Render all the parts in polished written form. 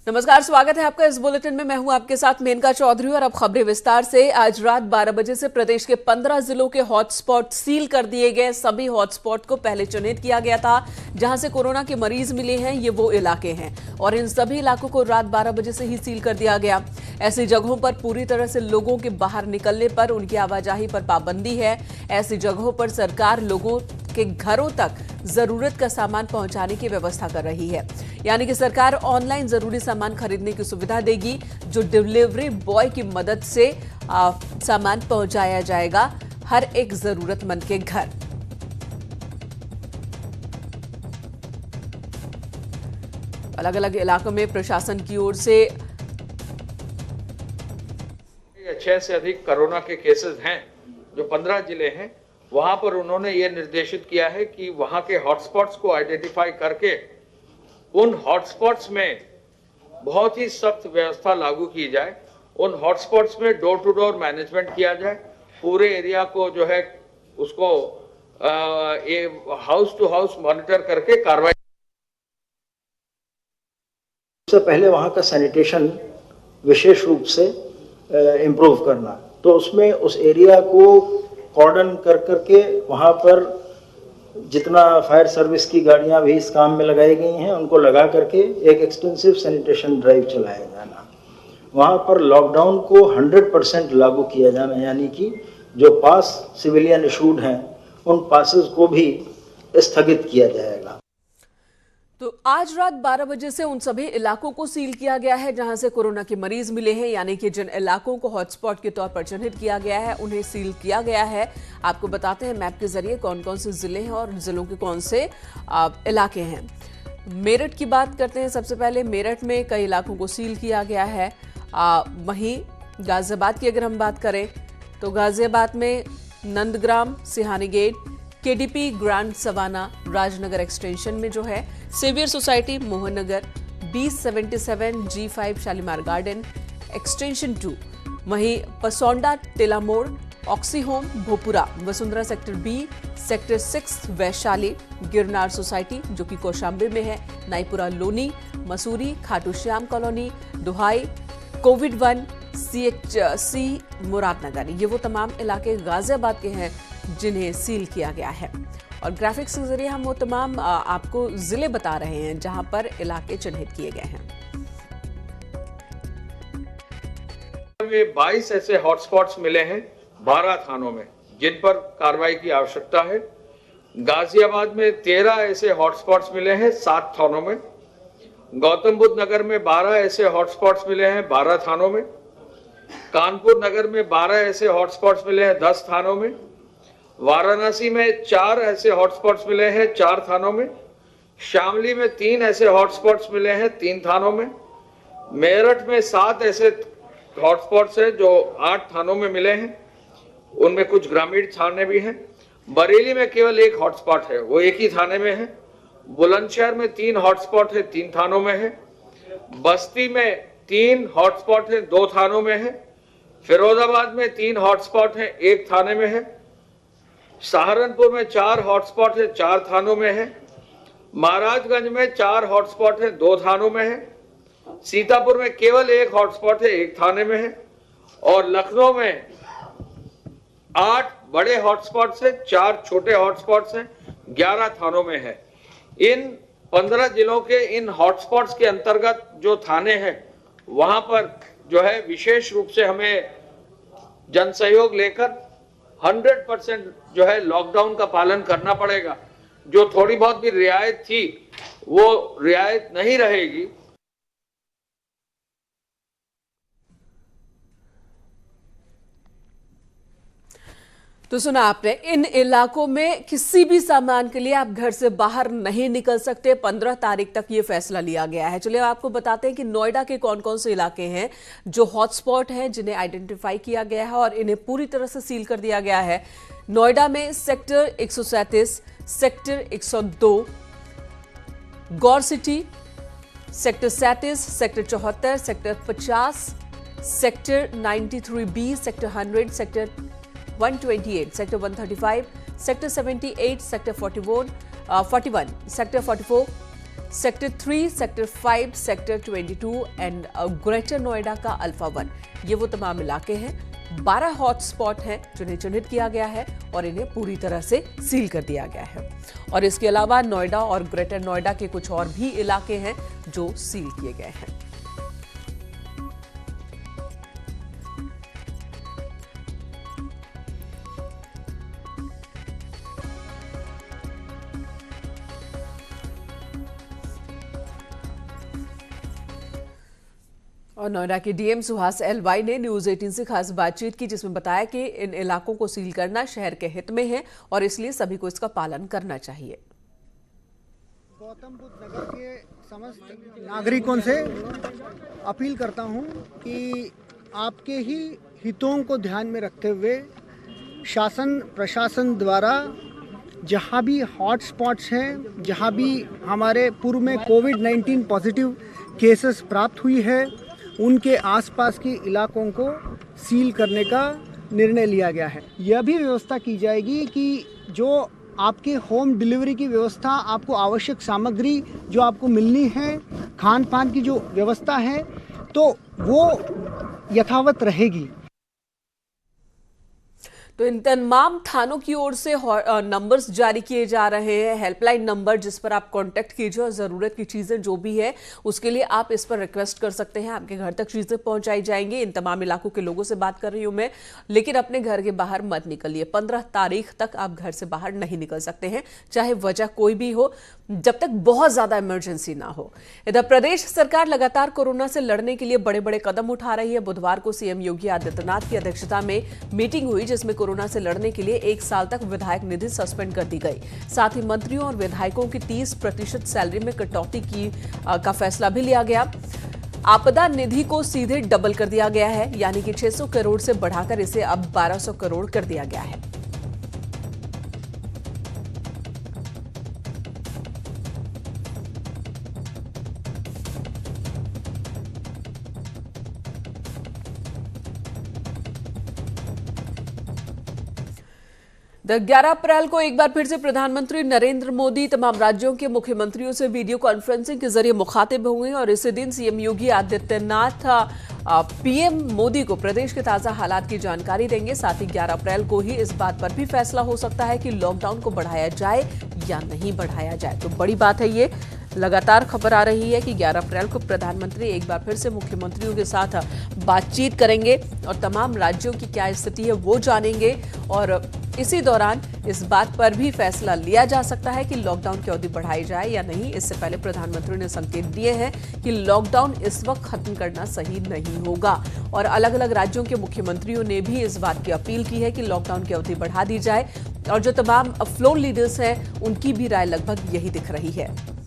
नमस्कार, स्वागत है आपका इस बुलेटिन में। मैं हूं आपके साथ मेनका चौधरी और अब खबरें विस्तार से। आज रात 12 बजे से प्रदेश के 15 जिलों के हॉटस्पॉट सील कर दिए गए। सभी हॉटस्पॉट को पहले चिन्हित किया गया था जहां से कोरोना के मरीज मिले हैं, ये वो इलाके हैं और इन सभी इलाकों को रात 12 बजे से ही सील कर दिया गया। ऐसी जगहों पर पूरी तरह से लोगों के बाहर निकलने पर, उनकी आवाजाही पर पाबंदी है। ऐसी जगहों पर सरकार लोगों के घरों तक जरूरत का सामान पहुंचाने की व्यवस्था कर रही है, यानी कि सरकार ऑनलाइन जरूरी सामान खरीदने की सुविधा देगी, जो डिलीवरी बॉय की मदद से सामान पहुंचाया जाएगा हर एक जरूरतमंद के घर। अलग अलग इलाकों में प्रशासन की ओर से 6 से अधिक कोरोना के केसेस हैं, जो 15 जिले हैं, वहां पर उन्होंने ये निर्देशित किया है कि वहां के हॉटस्पॉट्स को आइडेंटिफाई करके उन हॉटस्पॉट्स में बहुत ही सख्त व्यवस्था लागू की जाए। उन हॉटस्पॉट्स में डोर टू डोर मैनेजमेंट किया जाए। पूरे एरिया को जो है उसको हाउस टू हाउस मॉनिटर करके कार्रवाई। सबसे पहले वहाँ का सैनिटेशन विशेष रूप से इम्प्रूव करना, तो उसमें उस एरिया को कॉर्डन कर करके वहाँ पर जितना फायर सर्विस की गाड़ियाँ भी इस काम में लगाई गई हैं उनको लगा करके एक एक्सटेंसिव सैनिटेशन ड्राइव चलाया जाना। वहाँ पर लॉकडाउन को 100% लागू किया जाना, यानी कि जो पास सिविलियन इशूड हैं उन पासेस को भी स्थगित किया जाएगा। तो आज रात 12 बजे से उन सभी इलाकों को सील किया गया है जहां से कोरोना के मरीज मिले हैं, यानी कि जिन इलाकों को हॉटस्पॉट के तौर पर चिन्हित किया गया है उन्हें सील किया गया है। आपको बताते हैं मैप के जरिए कौन कौन से जिले हैं और जिलों के कौन से इलाके हैं। मेरठ की बात करते हैं। सबसे पहले मेरठ में कई इलाकों को सील किया गया है। वहीं गाजियाबाद की अगर हम बात करें तो गाजियाबाद में Nandgram, Sihani gate, KDP, Grand Savanna, Rajnagar extension में जो है Saviour society, Mohan Nagar, B77, G5, Shalimar garden, extension 2, वहीं Pasaunda, Tila Mor, oxy home, Bhopura, Vasundhara sector B, sector 6 Vaishali, Girnar society जो कि कौशाम्बी में है, Naipura Loni, Masuri, Khatu Shyam colony, Duhai, covid, CHC, Muradnagar, ये वो तमाम इलाके गाजियाबाद के हैं जिन्हें सील किया गया है। और ग्राफिक्स के जरिए हम वो तमाम आपको जिले बता रहे हैं जहां पर इलाके चिन्हित किए गए हैं। 22 ऐसे हॉटस्पॉट्स मिले हैं 12 थानों में जिन पर कार्रवाई की आवश्यकता है। गाजियाबाद में 13 ऐसे हॉटस्पॉट्स मिले हैं 7 थानों में। गौतम बुद्ध नगर में 12 ऐसे हॉटस्पॉट्स मिले हैं 12 थानों में। कानपुर नगर में 12 ऐसे हॉटस्पॉट्स मिले हैं 10 थानों में। वाराणसी में 4 ऐसे हॉटस्पॉट्स मिले हैं 4 थानों में। शामली में 3 ऐसे हॉटस्पॉट्स मिले हैं 3 थानों में। मेरठ में 7 ऐसे हॉटस्पॉट्स हैं जो 8 थानों में मिले हैं, उनमें कुछ ग्रामीण थाने भी हैं। बरेली में केवल 1 हॉटस्पॉट है, वो एक ही थाने में है। बुलंदशहर में 3 हॉटस्पॉट है, 3 थानों में है। बस्ती में 3 हॉटस्पॉट है, 2 थानों में है। फिरोजाबाद में 3 हॉटस्पॉट है, 1 थाने में है। सहारनपुर में 4 हॉटस्पॉट है, 4 थानों में है। महाराजगंज में 4 हॉटस्पॉट है, 2 थानों में है। सीतापुर में केवल 1 हॉटस्पॉट है, 1 थाने में है। और लखनऊ में 8 बड़े हॉटस्पॉट्स है, 4 छोटे हॉटस्पॉट्स हैं, 11 थानों में है। इन 15 जिलों के इन हॉटस्पॉट्स के अंतर्गत जो थाने हैं वहां पर जो है विशेष रूप से हमें जन सहयोग लेकर 100% जो है लॉकडाउन का पालन करना पड़ेगा। जो थोड़ी बहुत भी रियायत थी वो रियायत नहीं रहेगी। तो सुना आपने, इन इलाकों में किसी भी सामान के लिए आप घर से बाहर नहीं निकल सकते। 15 तारीख तक ये फैसला लिया गया है। चलिए आपको बताते हैं कि नोएडा के कौन कौन से इलाके हैं जो हॉटस्पॉट हैं, जिन्हें आइडेंटिफाई किया गया है और इन्हें पूरी तरह से सील कर दिया गया है। नोएडा में sector 137, sector 102, Gaur city, sector 37, sector 74, sector 50, sector 93B, sector 100, sector 128, sector 135, sector 78, sector 41, sector 44, sector 3, sector 5, sector 22 and greater Noida का अल्फा 1, ये वो तमाम इलाके हैं। 12 हॉटस्पॉट हैं जिन्हें चिन्हित किया गया है और इन्हें पूरी तरह से सील कर दिया गया है। और इसके अलावा नोएडा और ग्रेटर नोएडा के कुछ और भी इलाके हैं जो सील किए गए हैं। और नोएडा के डीएम सुहास एलवाई ने न्यूज 18 से खास बातचीत की, जिसमें बताया कि इन इलाकों को सील करना शहर के हित में है और इसलिए सभी को इसका पालन करना चाहिए। गौतम बुद्ध नगर के समस्त नागरिकों से अपील करता हूं कि आपके ही हितों को ध्यान में रखते हुए शासन प्रशासन द्वारा जहां भी हॉटस्पॉट्स हैं, जहां भी हमारे पूर्व में कोविड-19 पॉजिटिव केसेस प्राप्त हुई है, उनके आसपास के इलाकों को सील करने का निर्णय लिया गया है। यह भी व्यवस्था की जाएगी कि जो आपके होम डिलीवरी की व्यवस्था, आपको आवश्यक सामग्री जो आपको मिलनी है, खान पान की जो व्यवस्था है, तो वो यथावत रहेगी। तो इन तमाम थानों की ओर से नंबर्स जारी किए जा रहे हैं, हेल्पलाइन नंबर जिस पर आप कांटेक्ट कीजिए और ज़रूरत की चीज़ें जो भी है उसके लिए आप इस पर रिक्वेस्ट कर सकते हैं। आपके घर तक चीज़ें पहुंचाई जाएंगी। इन तमाम इलाकों के लोगों से बात कर रही हूं मैं, लेकिन अपने घर के बाहर मत निकलिए। 15 तारीख तक आप घर से बाहर नहीं निकल सकते हैं, चाहे वजह कोई भी हो, जब तक बहुत ज़्यादा इमरजेंसी ना हो। इधर प्रदेश सरकार लगातार कोरोना से लड़ने के लिए बड़े बड़े कदम उठा रही है। बुधवार को सीएम योगी आदित्यनाथ की अध्यक्षता में मीटिंग हुई, जिसमें कोरोना से लड़ने के लिए 1 साल तक विधायक निधि सस्पेंड कर दी गई। साथ ही मंत्रियों और विधायकों की 30% सैलरी में कटौती का फैसला भी लिया गया। आपदा निधि को सीधे डबल कर दिया गया है, यानी कि 600 करोड़ से बढ़ाकर इसे अब 1200 करोड़ कर दिया गया है। तो 11 अप्रैल को एक बार फिर से प्रधानमंत्री नरेंद्र मोदी तमाम राज्यों के मुख्यमंत्रियों से वीडियो कॉन्फ्रेंसिंग के जरिए मुखातिब हुए और इसी दिन सीएम योगी आदित्यनाथ पीएम मोदी को प्रदेश के ताजा हालात की जानकारी देंगे। साथ ही 11 अप्रैल को ही इस बात पर भी फैसला हो सकता है कि लॉकडाउन को बढ़ाया जाए या नहीं बढ़ाया जाए। तो बड़ी बात है, ये लगातार खबर आ रही है कि 11 अप्रैल को प्रधानमंत्री एक बार फिर से मुख्यमंत्रियों के साथ बातचीत करेंगे और तमाम राज्यों की क्या स्थिति है वो जानेंगे और इसी दौरान इस बात पर भी फैसला लिया जा सकता है कि लॉकडाउन की अवधि बढ़ाई जाए या नहीं। इससे पहले प्रधानमंत्री ने संकेत दिए हैं कि लॉकडाउन इस वक्त खत्म करना सही नहीं होगा और अलग अलग राज्यों के मुख्यमंत्रियों ने भी इस बात की अपील की है कि लॉकडाउन की अवधि बढ़ा दी जाए और जो तमाम फ्लोर लीडर्स हैं उनकी भी राय लगभग यही दिख रही है।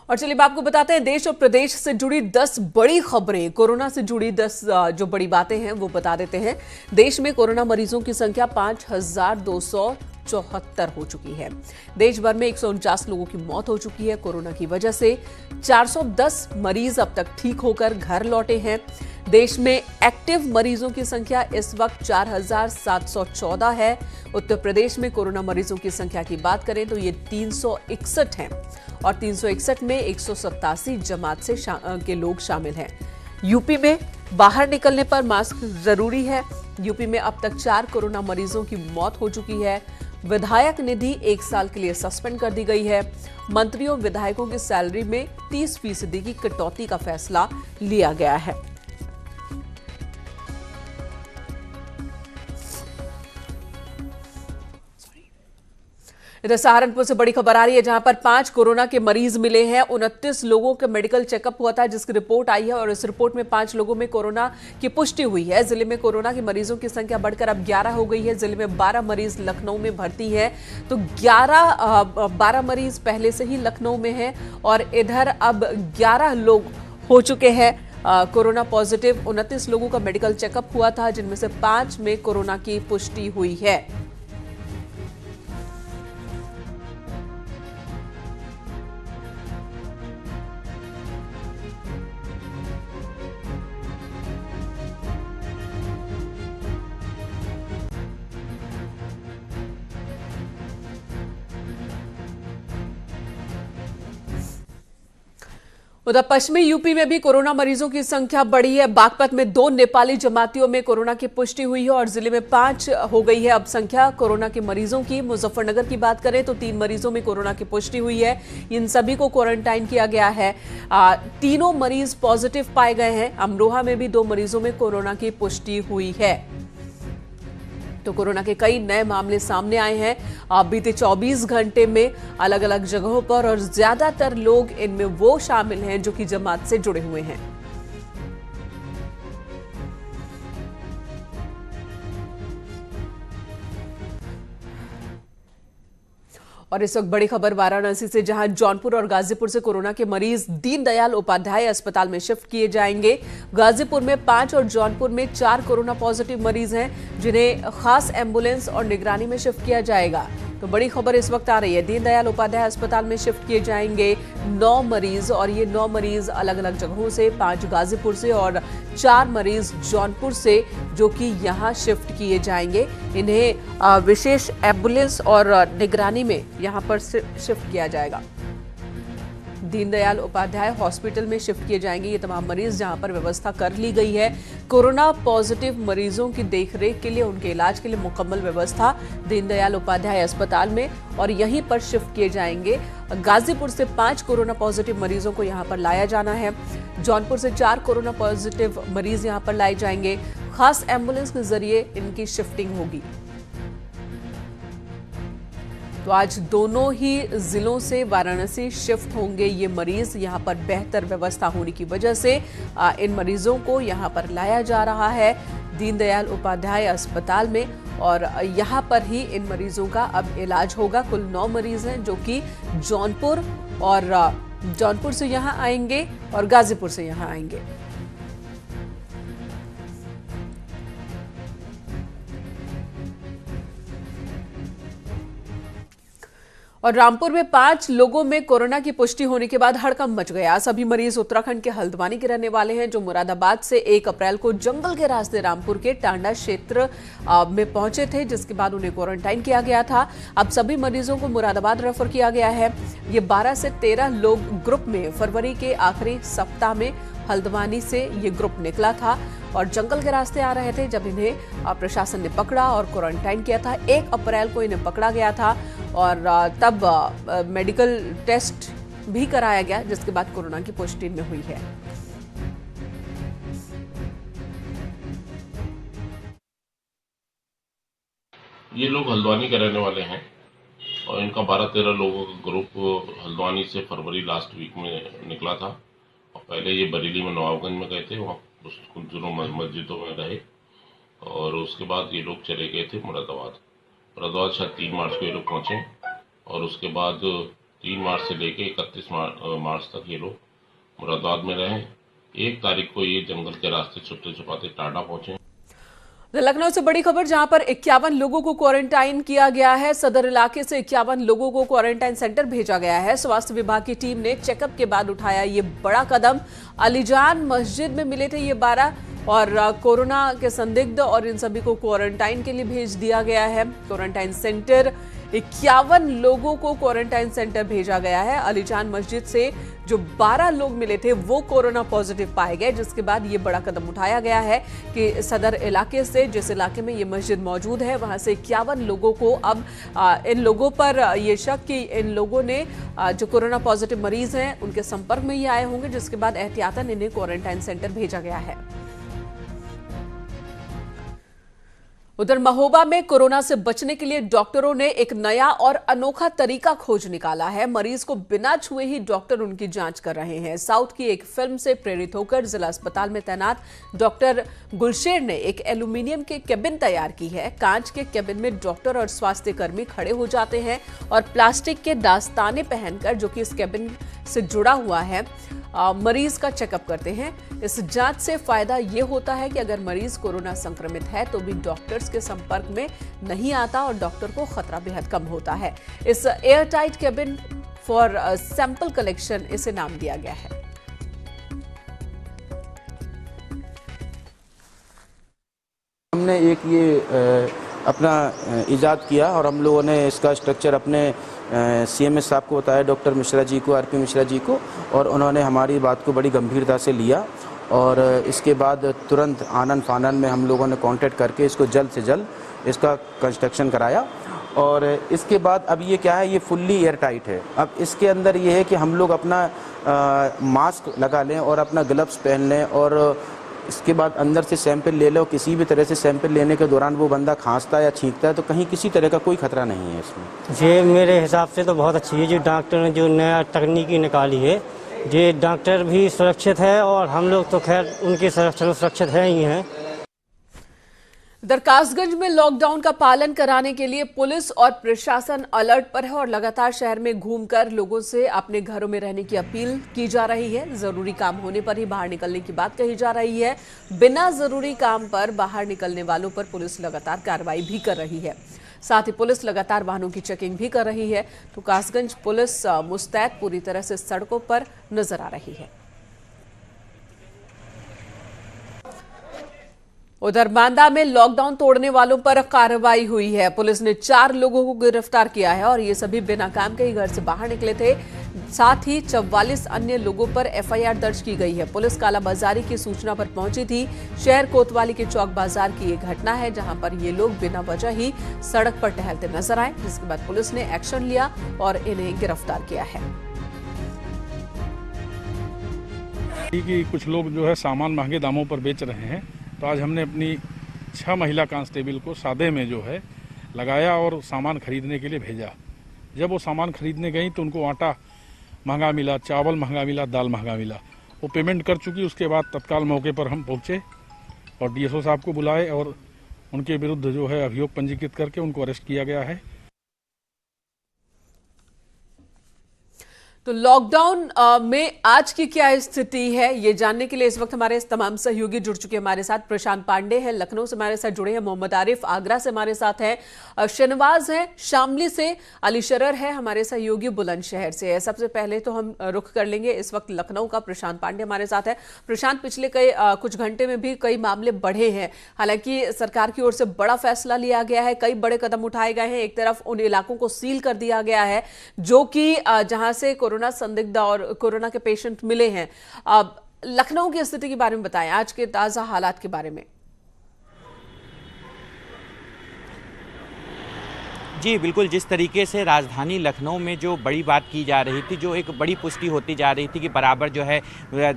और चलिए आपको बताते हैं देश और प्रदेश से जुड़ी 10 बड़ी खबरें। कोरोना से जुड़ी 10 जो बड़ी बातें हैं वो बता देते हैं। देश में कोरोना मरीजों की संख्या 5274 हो चुकी है। देश भर में 149 लोगों की मौत हो चुकी है कोरोना की वजह से। 410 मरीज अब तक ठीक होकर घर लौटे हैं। देश में एक्टिव मरीजों की संख्या इस वक्त 4714 है। उत्तर प्रदेश में कोरोना मरीजों की संख्या की बात करें तो ये 361 हैं और 361 में 187 जमात से के लोग शामिल हैं। यूपी में बाहर निकलने पर मास्क जरूरी है। यूपी में अब तक 4 कोरोना मरीजों की मौत हो चुकी है। विधायक निधि 1 साल के लिए सस्पेंड कर दी गई है। मंत्रियों विधायकों की सैलरी में 30% की कटौती का फैसला लिया गया है। इधर सहारनपुर से बड़ी खबर आ रही है, जहां पर 5 कोरोना के मरीज मिले हैं। 29 लोगों का मेडिकल चेकअप हुआ था जिसकी रिपोर्ट आई है और इस रिपोर्ट में 5 लोगों में कोरोना की पुष्टि हुई है। जिले में कोरोना के मरीजों की संख्या बढ़कर अब 11 हो गई है। जिले में 12 मरीज लखनऊ में भर्ती है, तो 12 मरीज पहले से ही लखनऊ में है और इधर अब 11 लोग हो चुके हैं कोरोना पॉजिटिव। 29 लोगों का मेडिकल चेकअप हुआ था जिनमें से 5 में कोरोना की पुष्टि हुई है। उधर पश्चिमी यूपी में भी कोरोना मरीजों की संख्या बढ़ी है। बागपत में 2 नेपाली जमातियों में कोरोना की पुष्टि हुई है और जिले में 5 हो गई है अब संख्या कोरोना के मरीजों की। मुजफ्फरनगर की बात करें तो 3 मरीजों में कोरोना की पुष्टि हुई है। इन सभी को क्वारंटाइन किया गया है। तीनों मरीज पॉजिटिव पाए गए हैं। अमरोहा में भी 2 मरीजों में कोरोना की पुष्टि हुई है। तो कोरोना के कई नए मामले सामने आए हैं बीते 24 घंटे में अलग अलग जगहों पर, और ज्यादातर लोग इनमें वो शामिल हैं जो कि जमात से जुड़े हुए हैं। और इस वक्त बड़ी खबर वाराणसी से, जहां जौनपुर और गाजीपुर से कोरोना के मरीज दीनदयाल उपाध्याय अस्पताल में शिफ्ट किए जाएंगे। गाजीपुर में 5 और जौनपुर में 4 कोरोना पॉजिटिव मरीज हैं जिन्हें खास एम्बुलेंस और निगरानी में शिफ्ट किया जाएगा। तो बड़ी खबर इस वक्त आ रही है, दीनदयाल उपाध्याय अस्पताल में शिफ्ट किए जाएंगे 9 मरीज, और ये 9 मरीज अलग अलग जगहों से, 5 गाजीपुर से और 4 मरीज जौनपुर से, जो कि यहां शिफ्ट किए जाएंगे। इन्हें विशेष एम्बुलेंस और निगरानी में यहां पर शिफ्ट किया जाएगा। दीनदयाल उपाध्याय हॉस्पिटल में शिफ्ट किए जाएंगे ये तमाम मरीज, जहां पर व्यवस्था कर ली गई है कोरोना पॉजिटिव मरीजों की देखरेख के लिए, उनके इलाज के लिए मुकम्मल व्यवस्था दीनदयाल उपाध्याय अस्पताल में, और यहीं पर शिफ्ट किए जाएंगे। गाजीपुर से 5 कोरोना पॉजिटिव मरीजों को यहां पर लाया जाना है। जौनपुर से 4 कोरोना पॉजिटिव मरीज यहां पर लाए जाएंगे। खास एम्बुलेंस के जरिए इनकी शिफ्टिंग होगी। तो आज दोनों ही जिलों से वाराणसी शिफ्ट होंगे ये मरीज। यहां पर बेहतर व्यवस्था होने की वजह से इन मरीजों को यहां पर लाया जा रहा है दीनदयाल उपाध्याय अस्पताल में, और यहां पर ही इन मरीजों का अब इलाज होगा। कुल 9 मरीज हैं जो कि जौनपुर से यहां आएंगे और गाजीपुर से यहां आएंगे। और रामपुर में 5 लोगों में कोरोना की पुष्टि होने के बाद हड़कंप मच गया। सभी मरीज उत्तराखंड के हल्द्वानी के रहने वाले हैं, जो मुरादाबाद से 1 अप्रैल को जंगल के रास्ते रामपुर के टांडा क्षेत्र में पहुंचे थे, जिसके बाद उन्हें क्वारंटाइन किया गया था। अब सभी मरीजों को मुरादाबाद रेफर किया गया है। ये 12 से 13 लोग ग्रुप में फरवरी के आखिरी सप्ताह में हल्द्वानी से ये ग्रुप निकला था और जंगल के रास्ते आ रहे थे जब इन्हें प्रशासन ने पकड़ा और क्वारंटाइन किया था। 1 अप्रैल को इन्हें पकड़ा गया था और तब मेडिकल टेस्ट भी कराया गया, जिसके बाद कोरोना की पुष्टि में हुई है। ये लोग हल्द्वानी के रहने वाले हैं और इनका 12-13 लोगों का ग्रुप हल्द्वानी से फरवरी लास्ट वीक में निकला था। और पहले ये बरेली में नवाबगंज में गए थे, वहाँ कुछ दिनों मस्जिदों में रहे और उसके बाद ये लोग चले गए थे मुरादाबाद शायद 3 मार्च को ये लोग पहुँचे और उसके बाद 3 मार्च से लेके 31 मार्च तक ये लोग मुरादाबाद में रहे। 1 तारीख को ये जंगल के रास्ते छुपते छुपाते टांडा पहुंचे। लखनऊ से बड़ी खबर, जहां पर 51 लोगों को क्वारंटाइन किया गया है। सदर इलाके से 51 लोगों को क्वारंटाइन सेंटर भेजा गया है। स्वास्थ्य विभाग की टीम ने चेकअप के बाद उठाया ये बड़ा कदम। अलीजान मस्जिद में मिले थे ये 12 और कोरोना के संदिग्ध, और इन सभी को क्वारंटाइन के लिए भेज दिया गया है। क्वारंटाइन सेंटर 51 लोगों को क्वारंटाइन सेंटर भेजा गया है। अलीजान मस्जिद से जो 12 लोग मिले थे वो कोरोना पॉजिटिव पाए गए, जिसके बाद ये बड़ा कदम उठाया गया है कि सदर इलाके से, जिस इलाके में ये मस्जिद मौजूद है, वहां से 51 लोगों को अब इन लोगों पर ये शक कि इन लोगों ने जो कोरोना पॉजिटिव मरीज हैं उनके संपर्क में ये आए होंगे, जिसके बाद एहतियातन इन्हें क्वारंटाइन सेंटर भेजा गया है। उधर महोबा में कोरोना से बचने के लिए डॉक्टरों ने एक नया और अनोखा तरीका खोज निकाला है। मरीज को बिना छुए ही डॉक्टर उनकी जांच कर रहे हैं। साउथ की एक फिल्म से प्रेरित होकर जिला अस्पताल में तैनात डॉक्टर गुलशेर ने एक एल्यूमिनियम के केबिन तैयार की है। कांच के केबिन में डॉक्टर और स्वास्थ्य कर्मी खड़े हो जाते हैं और प्लास्टिक के दास्ताने पहनकर, जो कि इस केबिन से जुड़ा हुआ है, मरीज का चेकअप करते हैं। इस जांच से फायदा ये होता है कि अगर मरीज कोरोना संक्रमित है तो भी डॉक्टर्स के संपर्क में नहीं आता और डॉक्टर को खतरा बेहद कम होता है। इस air tight cabin for sample collection इसे नाम दिया गया है। हमने एक ये अपना इजाद किया और हम लोगों ने इसका स्ट्रक्चर अपने CMS साहब को बताया, डॉक्टर मिश्रा जी को, RP मिश्रा जी को, और उन्होंने हमारी बात को बड़ी गंभीरता से लिया और इसके बाद तुरंत आनन फानन में हम लोगों ने कांटेक्ट करके इसको जल्द से जल्द इसका कंस्ट्रक्शन कराया। और इसके बाद अब ये क्या है, ये फुल्ली एयर टाइट है। अब इसके अंदर ये है कि हम लोग अपना मास्क लगा लें और अपना ग्लव्स पहन लें और इसके बाद अंदर से सैंपल ले लो। किसी भी तरह से सैंपल लेने के दौरान वो बंदा खांसता है या छींकता है तो कहीं किसी तरह का कोई खतरा नहीं है इसमें। ये मेरे हिसाब से तो बहुत अच्छी है जो डॉक्टर ने जो नया तकनीकी निकाली है। ये डॉक्टर भी सुरक्षित है और हम लोग तो खैर उनके संरक्षण सुरक्षित है ही हैं। दरकासगंज में लॉकडाउन का पालन कराने के लिए पुलिस और प्रशासन अलर्ट पर है और लगातार शहर में घूमकर लोगों से अपने घरों में रहने की अपील की जा रही है। जरूरी काम होने पर ही बाहर निकलने की बात कही जा रही है। बिना जरूरी काम पर बाहर निकलने वालों पर पुलिस लगातार कार्रवाई भी कर रही है। साथ ही पुलिस लगातार वाहनों की चेकिंग भी कर रही है। तो कासगंज पुलिस मुस्तैद पूरी तरह से सड़कों पर नजर आ रही है। उधर बांदा में लॉकडाउन तोड़ने वालों पर कार्रवाई हुई है। पुलिस ने 4 लोगों को गिरफ्तार किया है और ये सभी बिना काम के ही घर से बाहर निकले थे। साथ ही 44 अन्य लोगों पर FIR दर्ज की गई है। पुलिस कालाबाजारी की सूचना पर पहुंची थी। शहर कोतवाली के चौक बाजार की ये घटना है जहां पर ये लोग बिना वजह ही सड़क पर टहलते नजर आए, जिसके बाद पुलिस ने एक्शन लिया और इन्हें गिरफ्तार किया है। कि कुछ लोग जो है सामान महंगे दामों पर बेच रहे हैं, तो आज हमने अपनी 6 महिला कांस्टेबल को सादे में जो है लगाया और सामान खरीदने के लिए भेजा। जब वो सामान खरीदने गई तो उनको आटा महंगा मिला, चावल महंगा मिला, दाल महंगा मिला। वो पेमेंट कर चुकी। उसके बाद तत्काल मौके पर हम पहुंचे और DSO साहब को बुलाए और उनके विरुद्ध जो है अभियोग पंजीकृत करके उनको अरेस्ट किया गया है। तो लॉकडाउन में आज की क्या स्थिति है, ये जानने के लिए इस वक्त हमारे तमाम सहयोगी जुड़ चुके हैं हमारे साथ। प्रशांत पांडे हैं, लखनऊ से हमारे साथ जुड़े हैं। मोहम्मद आरिफ आगरा से हमारे साथ हैं। शहनवाज है शामली से। अली शरर है हमारे सहयोगी बुलंदशहर से है। सबसे पहले तो हम रुख कर लेंगे इस वक्त लखनऊ का। प्रशांत पांडे हमारे साथ है। प्रशांत, पिछले कुछ घंटे में भी कई मामले बढ़े हैं। हालांकि सरकार की ओर से बड़ा फैसला लिया गया है, कई बड़े कदम उठाए गए हैं। एक तरफ उन इलाकों को सील कर दिया गया है जो कि जहां से कोरोना संदिग्ध और कोरोना के पेशेंट मिले हैं। अब लखनऊ की स्थिति के बारे में बताएं, आज के ताजा हालात के बारे में। जी बिल्कुल, जिस तरीके से राजधानी लखनऊ में जो बड़ी बात की जा रही थी, जो एक बड़ी पुष्टि होती जा रही थी कि बराबर जो है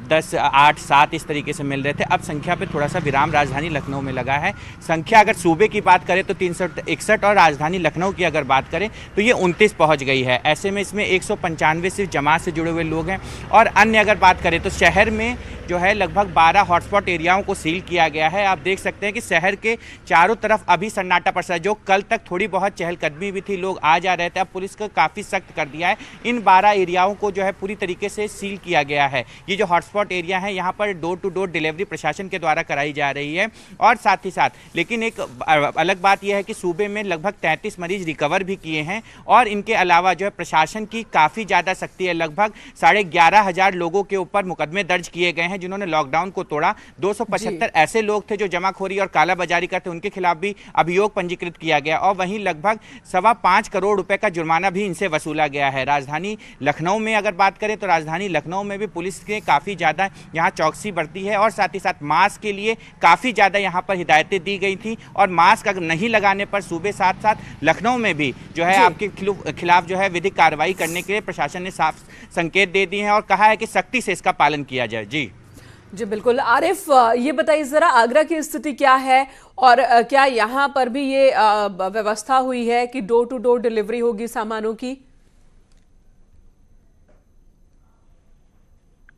10, 8, 7 इस तरीके से मिल रहे थे, अब संख्या पे थोड़ा सा विराम राजधानी लखनऊ में लगा है। संख्या अगर सूबे की बात करें तो 361 और राजधानी लखनऊ की अगर बात करें तो ये 29 पहुँच गई है। ऐसे में इसमें 195 सिर्फ जमात से जुड़े हुए लोग हैं और अन्य अगर बात करें तो शहर में जो है लगभग 12 हॉटस्पॉट एरियाओं को सील किया गया है। आप देख सकते हैं कि शहर के चारों तरफ अभी सन्नाटा पड़ रहा है। जो कल तक थोड़ी बहुत चहलकदमी भी थी, लोग आ जा रहे थे, अब पुलिस को काफ़ी सख्त कर दिया है। इन 12 एरियाओं को जो है पूरी तरीके से सील किया गया है। ये जो हॉटस्पॉट एरिया है यहाँ पर डोर टू डोर डिलीवरी प्रशासन के द्वारा कराई जा रही है। और साथ ही साथ लेकिन एक अलग बात यह है कि सूबे में लगभग 33 मरीज रिकवर भी किए हैं और इनके अलावा जो है प्रशासन की काफ़ी ज़्यादा सख्ती है। लगभग 11,500 लोगों के ऊपर मुकदमे दर्ज किए गए हैं जिन्होंने लॉकडाउन को तोड़ा। 275 ऐसे लोग थे जो जमाखोरी और कालाबाजारी करते, उनके खिलाफ भी अभियोग पंजीकृत किया गया और वहीं लगभग 5.25 करोड़ रुपए का जुर्माना भी इनसे वसूला गया है। राजधानी लखनऊ में अगर बात करें तो राजधानी लखनऊ में भी पुलिस ने काफ़ी ज़्यादा यहाँ चौकसी बरती है और साथ ही साथ मास्क के लिए काफ़ी ज़्यादा यहाँ पर हिदायतें दी गई थी और मास्क अगर नहीं लगाने पर सूबे साथ साथ लखनऊ में भी जो है आपके खिलाफ जो है विधिक कार्रवाई करने के लिए प्रशासन ने साफ संकेत दे दिए हैं और कहा है कि सख्ती से इसका पालन किया जाए। जी बिल्कुल। आरिफ, ये बताइए जरा आगरा की स्थिति क्या है और क्या यहाँ पर भी ये व्यवस्था हुई है कि डोर टू डोर डिलीवरी होगी सामानों की?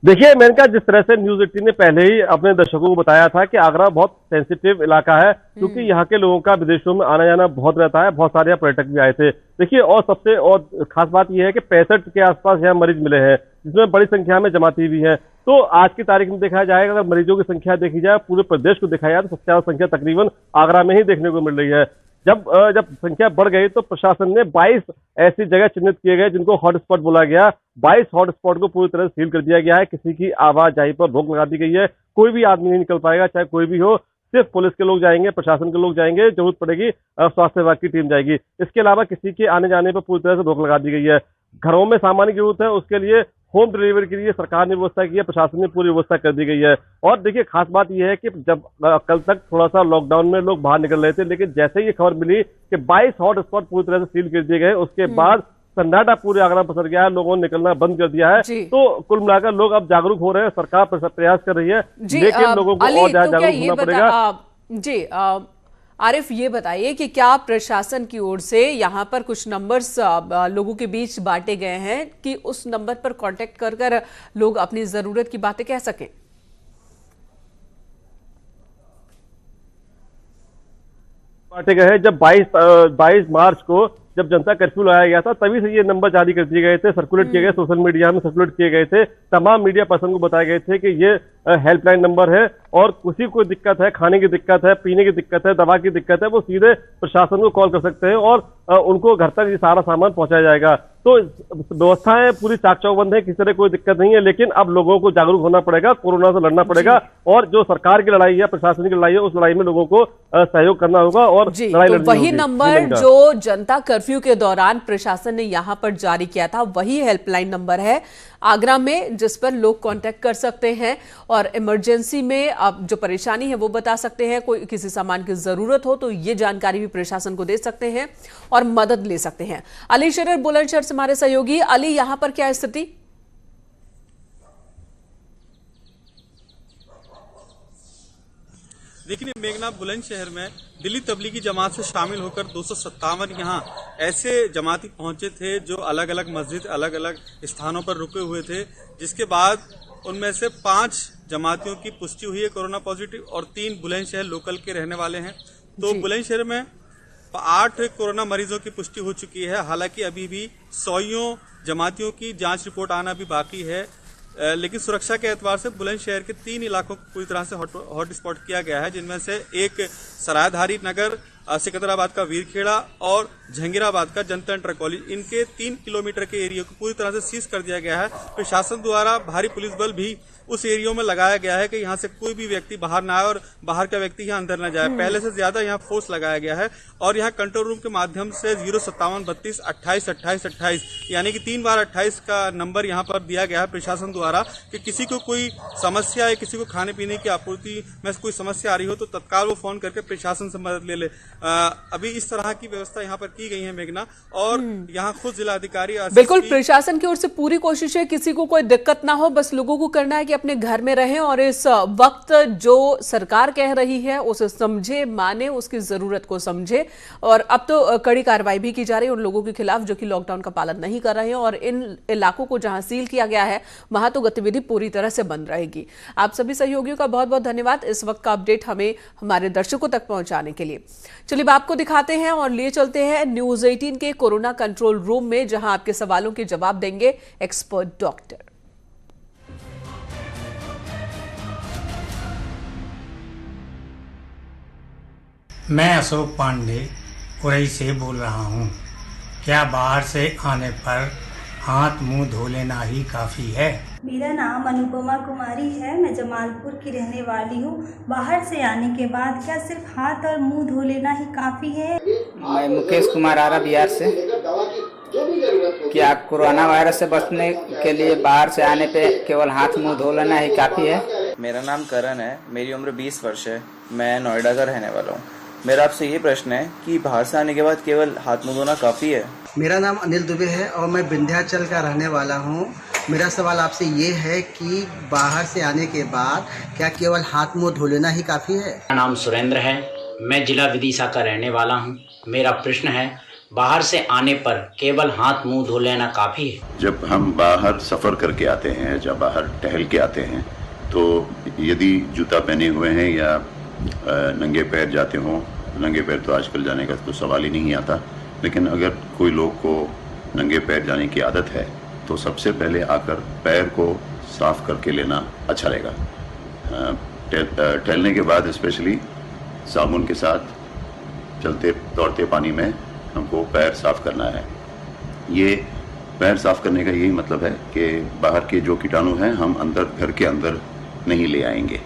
देखिए, मैंने कहा जिस तरह से न्यूज़ 18 ने पहले ही अपने दर्शकों को बताया था कि आगरा बहुत सेंसिटिव इलाका है क्योंकि यहाँ के लोगों का विदेशों में आना जाना बहुत रहता है। बहुत सारे पर्यटक भी आए थे। देखिए, और सबसे और खास बात यह है कि 65 के आसपास यहाँ मरीज मिले हैं जिसमें बड़ी संख्या में जमाती भी है। तो आज की तारीख में देखा जाएगा, अगर मरीजों की संख्या देखी जाए पूरे प्रदेश को देखा जाए तो सबसे ज्यादा संख्या तकरीबन आगरा में ही देखने को मिल रही है। जब संख्या बढ़ गई तो प्रशासन ने 22 ऐसी जगह चिन्हित किए गए जिनको हॉटस्पॉट बोला गया। 22 हॉटस्पॉट को पूरी तरह सील कर दिया गया है। किसी की आवाजाही पर रोक लगा दी गई है। कोई भी आदमी नहीं निकल पाएगा, चाहे कोई भी हो। सिर्फ पुलिस के लोग जाएंगे, प्रशासन के लोग जाएंगे, जरूरत पड़ेगी स्वास्थ्य विभाग की टीम जाएगी। इसके अलावा किसी के आने जाने पर पूरी तरह से रोक लगा दी गई है। घरों में सामान की जरूरत है, उसके लिए होम डिलीवरी के लिए सरकार ने व्यवस्था की है, प्रशासन ने पूरी व्यवस्था कर दी गई है। और देखिए खास बात यह है कि जब कल तक थोड़ा सा लॉकडाउन में लोग बाहर निकल रहे थे, लेकिन जैसे ही ये खबर मिली कि 22 हॉटस्पॉट पूरी तरह से सील कर दिए गए, उसके बाद सन्नाटा पूरे आगरा पसर गया है, लोगों ने निकलना बंद कर दिया है। तो कुल मिलाकर लोग अब जागरूक हो रहे हैं, सरकार प्रयास कर रही है, लेकिन लोगों को और ज्यादा जागरूक होना पड़ेगा। जी आरिफ, ये बताइए कि क्या प्रशासन की ओर से यहाँ पर कुछ नंबर्स लोगों के बीच बांटे गए हैं कि उस नंबर पर कांटेक्ट कर लोग अपनी जरूरत की बातें कह सकें? बांटे गए हैं। जब 22 मार्च को जब जनता कर्फ्यू लगाया गया था, तभी से ये नंबर जारी कर दिए गए थे, सर्कुलेट किए गए, सोशल मीडिया में सर्कुलेट किए गए थे। तमाम मीडिया पर्सन को बताए गए थे कि ये हेल्पलाइन नंबर है और किसी को दिक्कत है, खाने की दिक्कत है, पीने की दिक्कत है, दवा की दिक्कत है, वो सीधे प्रशासन को कॉल कर सकते हैं और उनको घर तक ये सारा सामान पहुंचाया जाएगा। तो व्यवस्थाएं पूरी चाक चौबंद है, किसी तरह कोई दिक्कत नहीं है, लेकिन अब लोगों को जागरूक होना पड़ेगा, कोरोना से लड़ना पड़ेगा और जो सरकार की लड़ाई है, प्रशासन की लड़ाई है, उस लड़ाई में लोगों को सहयोग करना होगा और लड़ाई लड़नी होगी। वही नंबर जो जनता कर्फ्यू के दौरान प्रशासन ने यहाँ पर जारी किया था, वही हेल्पलाइन नंबर है आगरा में, जिस पर लोग कांटेक्ट कर सकते हैं और इमरजेंसी में अब जो परेशानी है वो बता सकते हैं। कोई किसी सामान की जरूरत हो तो ये जानकारी भी प्रशासन को दे सकते हैं और मदद ले सकते हैं। अली शरीर बुलंदशहर से हमारे सहयोगी। अली, यहां पर क्या स्थिति? देखिए मेघना, बुलंदशहर में दिल्ली तबलीगी जमात से शामिल होकर 257 यहाँ ऐसे जमाती पहुंचे थे जो अलग अलग मस्जिद, अलग अलग स्थानों पर रुके हुए थे, जिसके बाद उनमें से 5 जमातियों की पुष्टि हुई है कोरोना पॉजिटिव और 3 बुलंदशहर लोकल के रहने वाले हैं। तो बुलंदशहर में 8 कोरोना मरीजों की पुष्टि हो चुकी है। हालांकि अभी भी 100 जमातियों की जांच रिपोर्ट आना भी बाकी है, लेकिन सुरक्षा के एतबार से बुलंदशहर के 3 इलाकों को पूरी तरह से हॉट स्पॉट किया गया है, जिनमें से एक सरायधारी नगर, सिकंदराबाद का वीरखेड़ा और जहांगीराबाद का जनतंत्र कॉलेज। इनके 3 किलोमीटर के एरिया को पूरी तरह से सीज कर दिया गया है। प्रशासन द्वारा भारी पुलिस बल भी उस एरिया में लगाया गया है कि यहाँ से कोई भी व्यक्ति बाहर ना आए और बाहर का व्यक्ति यहाँ अंदर न जाए। पहले से ज्यादा यहाँ फोर्स लगाया गया है और यहाँ कंट्रोल रूम के माध्यम से 057 32 28 28 28 यानी कि 3 बार 28 का नंबर यहाँ पर दिया गया है प्रशासन द्वारा कि किसी को कोई समस्या है, किसी को खाने पीने की आपूर्ति में कोई समस्या आ रही हो तो तत्काल वो फोन करके प्रशासन से मदद ले ले। अभी इस तरह की व्यवस्था यहाँ पर की गई है मेघना, और यहाँ खुद जिलाधिकारी बिल्कुल प्रशासन की ओर से पूरी कोशिश है किसी को कोई दिक्कत ना हो, बस लोगों को करना है कि अपने घर में रहें और इस वक्त जो सरकार कह रही है उसे समझे, माने, उसकी जरूरत को समझे। और अब तो कड़ी कार्रवाई भी की जा रही है उन लोगों के खिलाफ जो कि लॉकडाउन का पालन नहीं कर रहे हैं, और इन इलाकों को जहां सील किया गया है वहां तो गतिविधि पूरी तरह से बंद रहेगी। आप सभी सहयोगियों का बहुत बहुत धन्यवाद इस वक्त का अपडेट हमें हमारे दर्शकों तक पहुंचाने के लिए। चलिए आपको दिखाते हैं और लिए चलते हैं न्यूज 18 के कोरोना कंट्रोल रूम में, जहां आपके सवालों के जवाब देंगे एक्सपर्ट डॉक्टर। मैं अशोक पांडे उरई से बोल रहा हूँ। क्या बाहर से आने पर हाथ मुंह धो लेना ही काफ़ी है? मेरा नाम अनुपमा कुमारी है, मैं जमालपुर की रहने वाली हूँ। बाहर से आने के बाद क्या सिर्फ हाथ और मुंह धो लेना ही काफ़ी है? मैं मुकेश कुमार आरा बिहार से। क्या कोरोना वायरस से बचने के लिए बाहर से आने पे केवल हाथ मुंह धो लेना ही काफ़ी है? मेरा नाम करण है, मेरी उम्र 20 वर्ष है, मैं नोएडा का रहने वाला हूँ। मेरा आपसे ये प्रश्न है कि बाहर से आने के बाद केवल हाथ मुंह धोना काफ़ी है? मेरा नाम अनिल दुबे है और मैं विंध्याचल का रहने वाला हूँ। मेरा सवाल आपसे ये है कि बाहर से आने के बाद क्या केवल हाथ मुंह धो लेना ही काफ़ी है? मेरा नाम सुरेंद्र है, मैं जिला विदिशा का रहने वाला हूँ। मेरा प्रश्न है, बाहर से आने पर केवल हाथ मुंह धो लेना काफ़ी है? जब हम बाहर सफ़र करके आते हैं, जब बाहर टहल के आते हैं, तो यदि जूता पहने हुए हैं या नंगे पैर जाते हों, नंगे पैर तो आजकल जाने का तो सवाल ही नहीं आता, लेकिन अगर कोई लोग को नंगे पैर जाने की आदत है तो सबसे पहले आकर पैर को साफ करके लेना अच्छा रहेगा। टहलने के बाद स्पेशली साबुन के साथ चलते दौड़ते पानी में हमको पैर साफ करना है। ये पैर साफ करने का यही मतलब है कि बाहर के जो कीटाणु हैं हम अंदर घर के अंदर नहीं ले आएंगे।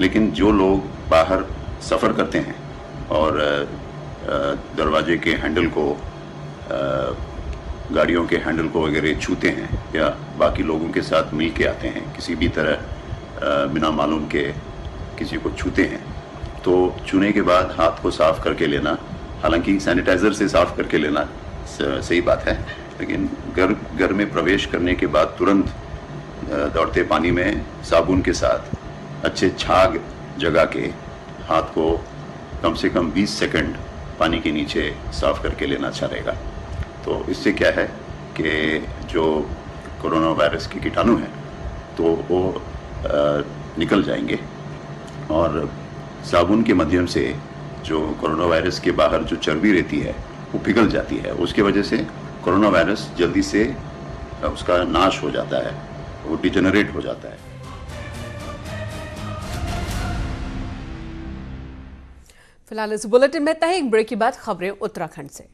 लेकिन जो लोग बाहर सफ़र करते हैं और दरवाजे के हैंडल को, गाड़ियों के हैंडल को वगैरह छूते हैं या बाकी लोगों के साथ मिल के आते हैं, किसी भी तरह बिना मालूम के किसी को छूते हैं, तो छूने के बाद हाथ को साफ करके लेना, हालांकि सैनिटाइज़र से साफ करके लेना सही बात है, लेकिन घर में प्रवेश करने के बाद तुरंत दौड़ते पानी में साबुन के साथ अच्छे छाग जगा के हाथ को कम से कम 20 सेकंड पानी के नीचे साफ करके लेना अच्छा रहेगा। तो इससे क्या है कि जो कोरोना वायरस के कीटाणु हैं तो वो निकल जाएंगे और साबुन के माध्यम से जो कोरोना वायरस के बाहर जो चर्बी रहती है वो पिघल जाती है, उसके वजह से कोरोना वायरस जल्दी से उसका नाश हो जाता है, वो डिजेनरेट हो जाता है। फिलहाल इस बुलेटिन में तय एक ब्रेक के बाद खबरें उत्तराखंड से।